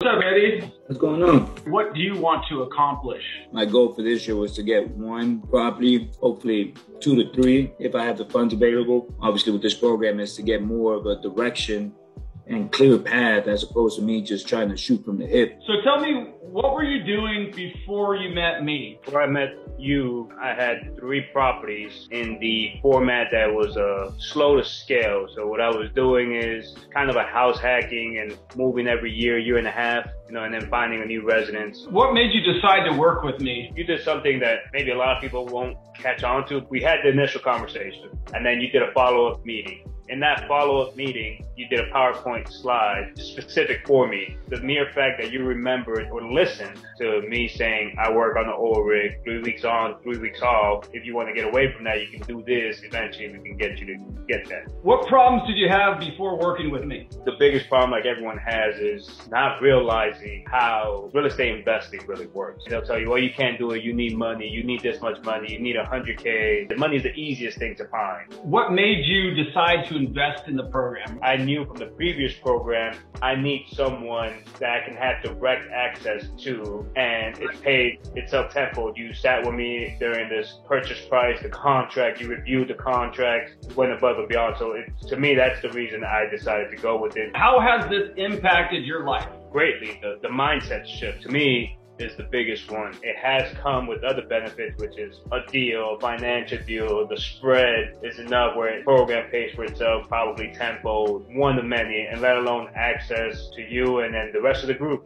What's up, Eddie? What's going on? What do you want to accomplish? My goal for this year was to get one property, hopefully 2 to 3 if I have the funds available. Obviously with this program is to get more of a direction and clear path as opposed to me just trying to shoot from the hip. So tell me, what were you doing before you met me? Before I met you, I had 3 properties in the format that was slow to scale. So what I was doing is kind of a house hacking and moving every year and a half, and then finding a new residence. What made you decide to work with me? You did something that maybe a lot of people won't catch on to. We had the initial conversation, and then you did a follow-up meeting. In that follow-up meeting, you did a PowerPoint slide specific for me. The mere fact that you remembered or listened to me saying, I work on the oil rig, 3 weeks on, 3 weeks off. If you want to get away from that, you can do this. Eventually, we can get you to get that. What problems did you have before working with me? The biggest problem, like everyone has, is not realizing how real estate investing really works. They'll tell you, well, you can't do it. You need money. You need this much money. You need 100K. The money is the easiest thing to find. What made you decide to invest in the program? I knew from the previous program, I need someone that I can have direct access to, and it's paid itself tenfold. You sat with me during this purchase price, the contract, you reviewed the contract, went above and beyond. So to me, that's the reason I decided to go with it. How has this impacted your life? Greatly. The mindset shift, to me, is the biggest one. It has come with other benefits, which is a deal, a financial deal. The spread is enough where the program pays for itself probably tenfold, one to many, and let alone access to you and then the rest of the group.